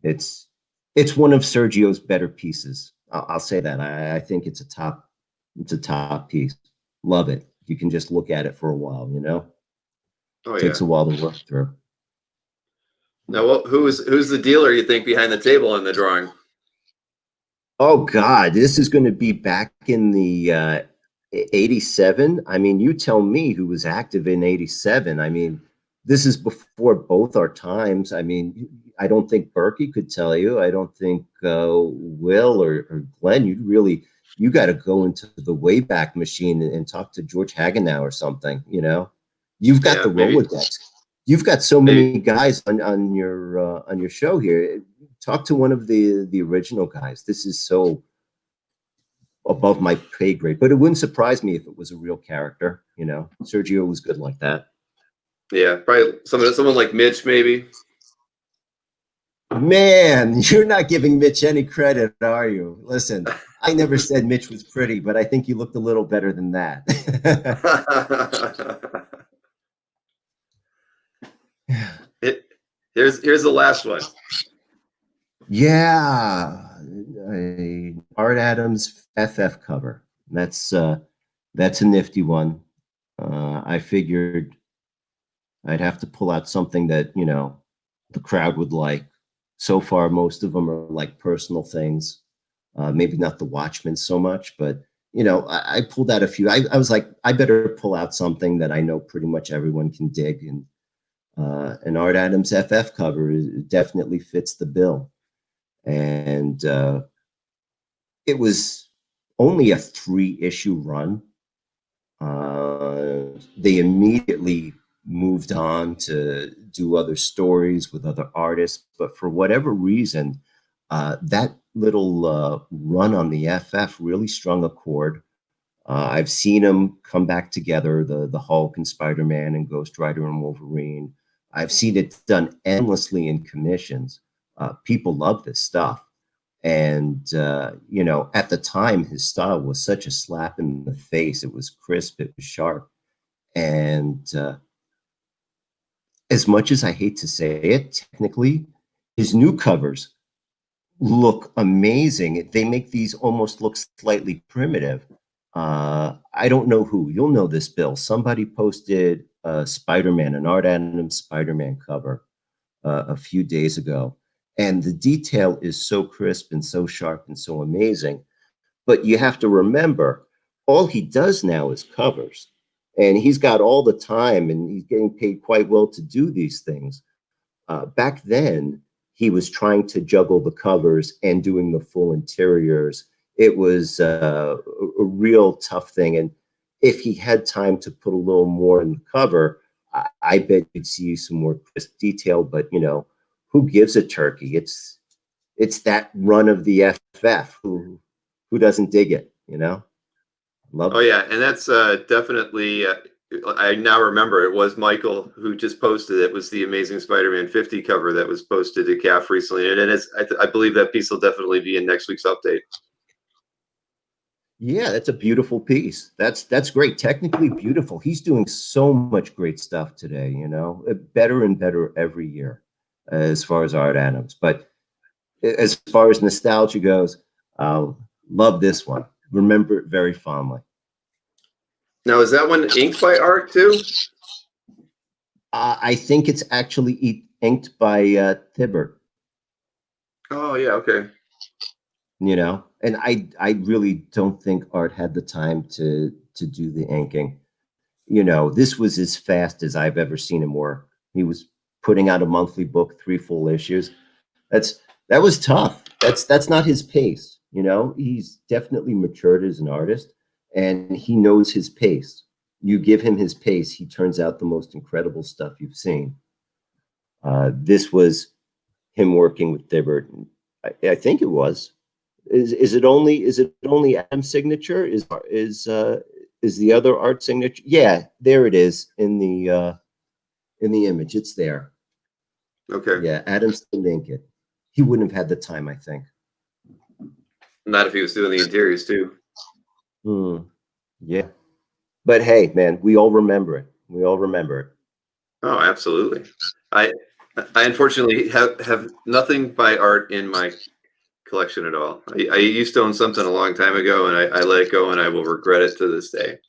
It's one of Sergio's better pieces. I'll say that. I think it's a top piece. Love it. You can just look at it for a while, Oh, it takes a while to work through. Now, well, who's the dealer you think behind the table in the drawing? Oh God, this is going to be back in the 87. I mean, you tell me who was active in 87. I mean, this is before both our times. I mean, I don't think Berkey could tell you. I don't think Will or Glenn. You got to go into the Wayback Machine and talk to George Hagenau or something. You've got the Rolodex. You've got so many guys on your show here. Talk to one of the original guys. This is so above my pay grade, but it wouldn't surprise me if it was a real character. Sergio was good like that. Yeah, probably someone like Mitch, maybe. Man, you're not giving Mitch any credit, are you? Listen, I never said Mitch was pretty, but I think you looked a little better than that. Here's the last one. Yeah, a Art Adams FF cover. That's a nifty one. I figured I'd have to pull out something that, you know, the crowd would like. So far, most of them are like personal things. Maybe not the Watchmen so much, but you know, I pulled out a few. I was like, I better pull out something that I know pretty much everyone can dig, and an Art Adams FF cover definitely fits the bill. And it was only a 3-issue run. They immediately moved on to do other stories with other artists, but for whatever reason, that little run on the FF really strung a chord. I've seen them come back together, the Hulk and Spider-Man and Ghost Rider and Wolverine. I've seen it done endlessly in commissions. People love this stuff. And, you know, at the time, his style was such a slap in the face. It was crisp, it was sharp. And as much as I hate to say it, technically, his new covers look amazing. They make these almost look slightly primitive. I don't know who. You'll know this, Bill. Somebody posted Spider-Man, an Art Adams Spider-Man cover a few days ago. And the detail is so crisp and so sharp and so amazing. But you have to remember, all he does now is covers. And he's got all the time and he's getting paid quite well to do these things. Back then, he was trying to juggle the covers and doing the full interiors. It was a real tough thing. And if he had time to put a little more in the cover, I bet you'd see some more crisp detail. But, you know, who gives a turkey? It's that run of the FF. Who doesn't dig it, you know? Love Oh it. yeah, and that's definitely. I now remember it was Michael who just posted it. It was the Amazing Spider-Man 50 cover that was posted to CAF recently, and it's I believe that piece will definitely be in next week's update. Yeah, that's a beautiful piece. That's great. Technically beautiful. He's doing so much great stuff today, you know, better and better every year as far as Art Adams. But as far as nostalgia goes, love this one. Remember it very fondly. Now, is that one inked by Art too? I think it's actually inked by Thibbert. Oh yeah, okay. You know, and I really don't think Art had the time to do the inking. You know, this was as fast as I've ever seen him work. He was putting out a monthly book, 3 full issues. That's that was tough. That's not his pace. You know, he's definitely matured as an artist, and he knows his pace. You give him his pace, he turns out the most incredible stuff you've seen. This was him working with Thibbert. I think it was. Is it only Adam's signature? Is the other Art signature? Yeah, there it is in the image. It's there. Okay. Yeah, Adams didn't ink it. He wouldn't have had the time, I think. Not if he was doing the interiors too. Yeah. But hey, man, we all remember it. We all remember it. Oh, absolutely. I unfortunately have nothing by Art in my collection at all. I used to own something a long time ago, and I let it go, and I will regret it to this day.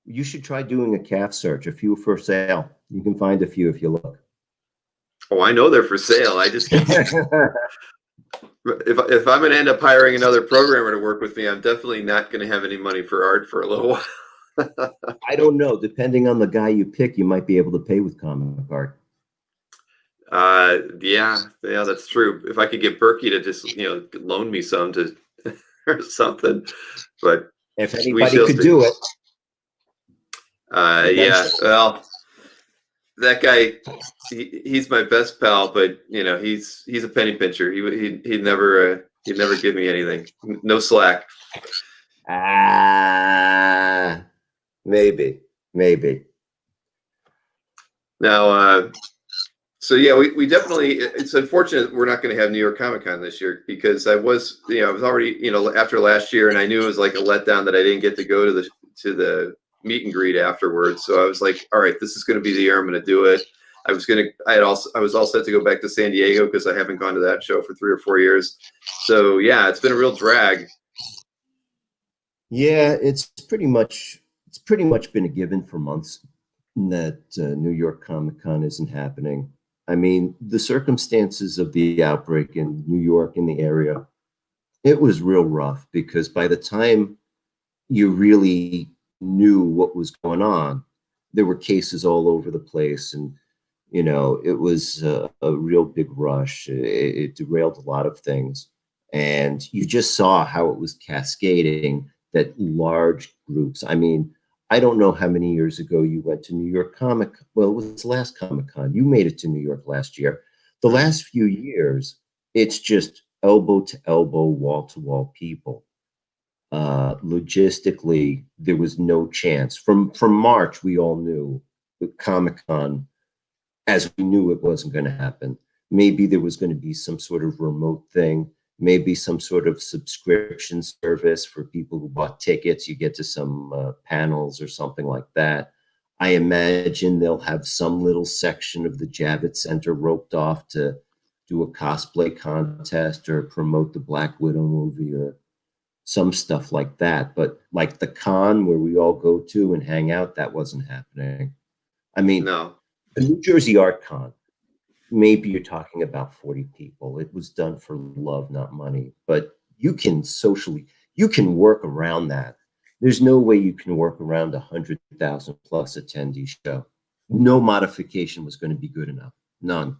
You should try doing a calf search. A few for sale. You can find a few if you look. Oh, I know they're for sale. I just if I'm going to end up hiring another programmer to work with me, I'm definitely not going to have any money for Art for a little while. I don't know. Depending on the guy you pick, you might be able to pay with comic art. Yeah, that's true. If I could get Berkey to just loan me some to or something, but if anybody could do it. Yeah. Well, that guy, he's my best pal, but he's a penny pincher. He'd never give me anything. No slack. Maybe. Now, So yeah, we definitely. It's unfortunate we're not going to have New York Comic Con this year because I was, I was already, after last year, and I knew it was like a letdown that I didn't get to go to the meet and greet afterwards. So I was like, all right, this is going to be the year I'm going to do it. I was all set to go back to San Diego because I haven't gone to that show for 3 or 4 years. So yeah, it's been a real drag. Yeah, it's pretty much been a given for months that New York Comic Con isn't happening. I mean, the circumstances of the outbreak in New York in the area, it was real rough because by the time you really knew what was going on, there were cases all over the place, and it was a real big rush. It derailed a lot of things, and you just saw how it was cascading. That large groups. I mean, I don't know how many years ago you went to New York Comic. Well, it was the last Comic Con. You made it to New York last year. The last few years, it's just elbow to elbow, wall to wall people. Logistically, there was no chance. From March, we all knew that Comic Con, as we knew it wasn't going to happen. Maybe there was going to be some sort of remote thing, maybe some sort of subscription service for people who bought tickets. You get to some panels or something like that. I imagine they'll have some little section of the Javits Center roped off to do a cosplay contest or promote the Black Widow movie or some stuff like that. But like the con where we all go to and hang out, that wasn't happening. I mean, No. the New Jersey Art Con, maybe you're talking about 40 people. It was done for love, not money. But you can work around that. There's no way you can work around 100,000 plus attendee show. No modification was going to be good enough. None.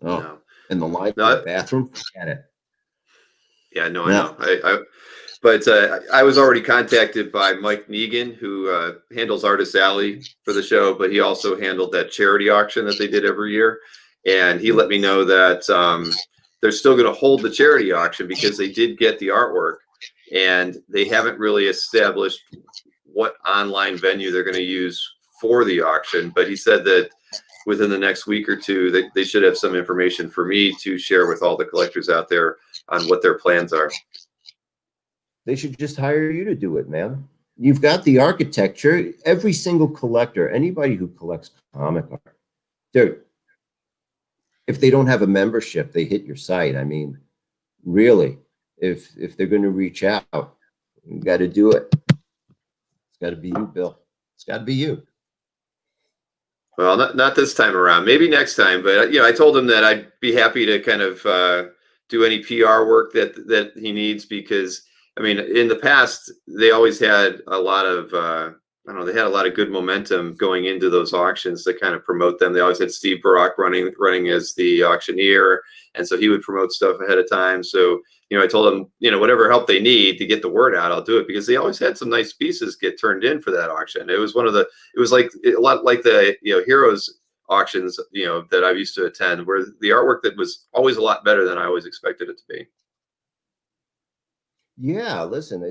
Oh, No. and the line No, for the bathroom, forget it. Yeah, no, I know. But I was already contacted by Mike Negan, who handles Artist Alley for the show, but he also handled that charity auction that they did every year. And he let me know that they're still going to hold the charity auction because they did get the artwork, and they haven't really established what online venue they're going to use for the auction. But he said that within the next week or two, they should have some information for me to share with all the collectors out there on what their plans are. They should just hire you to do it, man. You've got the architecture. Every single collector, anybody who collects comic art, dude, if they don't have a membership, they hit your site. I mean, really, if they're going to reach out, you got to do it. It's got to be you, Bill. It's got to be you. Well, not this time around. Maybe next time. But I told him that I'd be happy to kind of do any PR work that he needs because I mean, in the past they always had a lot of I don't know. They had a lot of good momentum going into those auctions to kind of promote them. They always had Steve Barak running as the auctioneer, and so he would promote stuff ahead of time. So I told them, whatever help they need to get the word out, I'll do it because they always had some nice pieces get turned in for that auction. It was it was like a lot like the Heroes auctions that I used to attend, where the artwork that was always a lot better than I always expected it to be. Yeah, listen,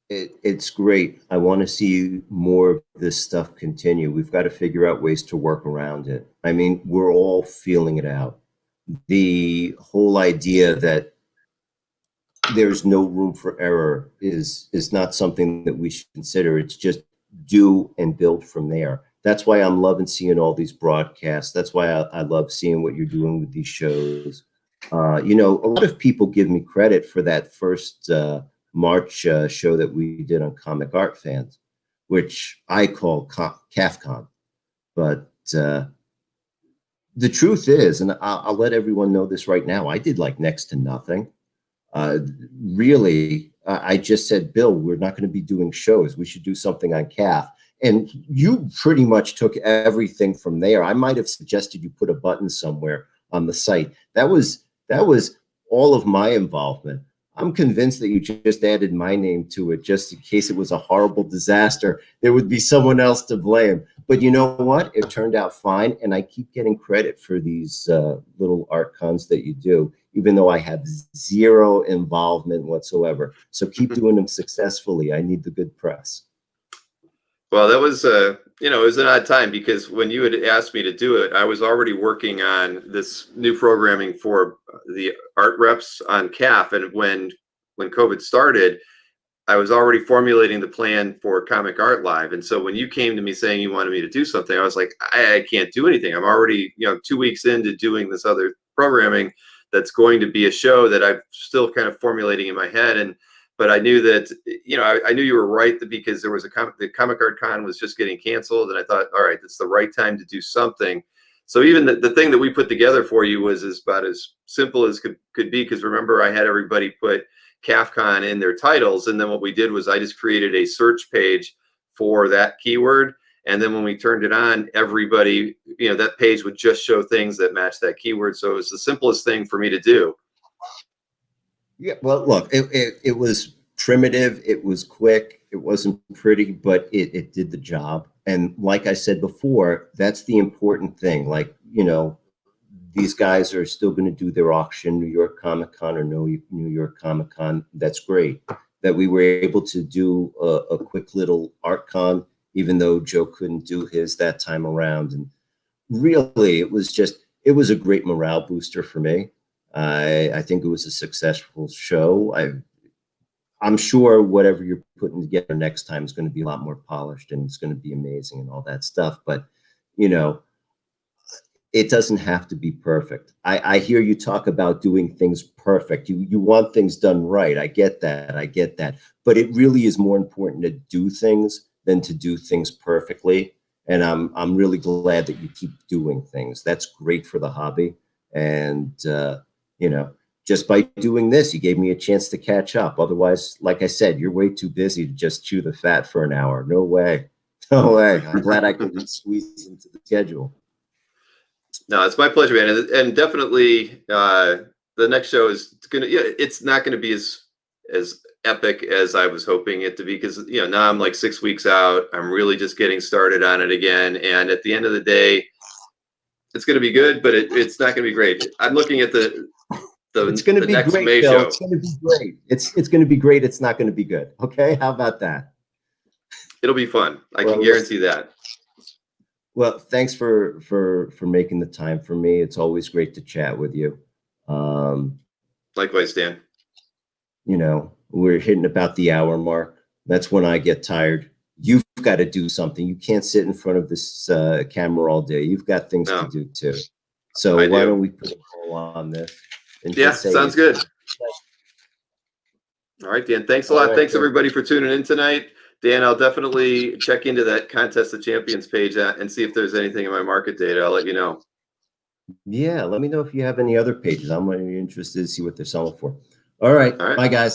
it's great. I want to see more of this stuff continue. We've got to figure out ways to work around it. I mean, we're all feeling it out. The whole idea that there's no room for error is not something that we should consider. It's just do and build from there. That's why I'm loving seeing all these broadcasts. That's why I love seeing what you're doing with these shows. A lot of people give me credit for that first March show that we did on Comic Art Fans, which I call CAFCON. But the truth is, and I'll let everyone know this right now, I did like next to nothing. Really, I just said, Bill, we're not going to be doing shows. We should do something on CAF. And you pretty much took everything from there. I might have suggested you put a button somewhere on the site. That was all of my involvement. I'm convinced that you just added my name to it just in case it was a horrible disaster. There would be someone else to blame. But you know what? It turned out fine. And I keep getting credit for these little art cons that you do, even though I have zero involvement whatsoever. So keep doing them successfully. I need the good press. Well, that was it was an odd time because when you had asked me to do it, I was already working on this new programming for the art reps on CAF, and when COVID started, I was already formulating the plan for Comic Art Live. And so when you came to me saying you wanted me to do something, I was like, I can't do anything. I'm already, 2 weeks into doing this other programming that's going to be a show that I'm still kind of formulating in my head. But I knew that, I knew you were right because there was the Comic Art Con was just getting canceled. And I thought, all right, it's the right time to do something. So even the thing that we put together for you was about as simple as could be. Because remember, I had everybody put CAFCON in their titles. And then what we did was I just created a search page for that keyword. And then when we turned it on, everybody, that page would just show things that match that keyword. So it was the simplest thing for me to do. Yeah, well, look, it was primitive, it was quick, it wasn't pretty, but it did the job. And like I said before, that's the important thing. Like, these guys are still going to do their auction, New York Comic Con or no New York Comic Con. That's great. That we were able to do a quick little art con, even though Joe couldn't do his that time around. And really, it was a great morale booster for me. I think it was a successful show. I'm sure whatever you're putting together next time is going to be a lot more polished and it's going to be amazing and all that stuff. But, it doesn't have to be perfect. I hear you talk about doing things perfect. You want things done right. I get that. But it really is more important to do things than to do things perfectly. And I'm really glad that you keep doing things. That's great for the hobby. And just by doing this, you gave me a chance to catch up. Otherwise, like I said, you're way too busy to just chew the fat for an hour. No way. No way. I'm glad I could squeeze into the schedule. No, it's my pleasure, man, and definitely the next show is it's not gonna be as epic as I was hoping it to be because now I'm like 6 weeks out. I'm really just getting started on it again, and at the end of the day, it's gonna be good, but it's not gonna be great. I'm looking at it's going to be next great, May Bill. show. It's going to be great. It's going to be great. It's not going to be good. Okay, how about that? It'll be fun. I can guarantee that. Well, thanks for making the time for me. It's always great to chat with you. Likewise, Dan. We're hitting about the hour mark. That's when I get tired. You've got to do something. You can't sit in front of this camera all day. You've got things to do too. So why don't we put a poll on this? Yeah, sounds good. All right, Dan. Thanks a lot. Thanks everybody for tuning in tonight. Dan, I'll definitely check into that Contest of Champions page and see if there's anything in my market data. I'll let you know. Yeah, let me know if you have any other pages. I'm really interested to see what they're selling for. All right. Bye, guys.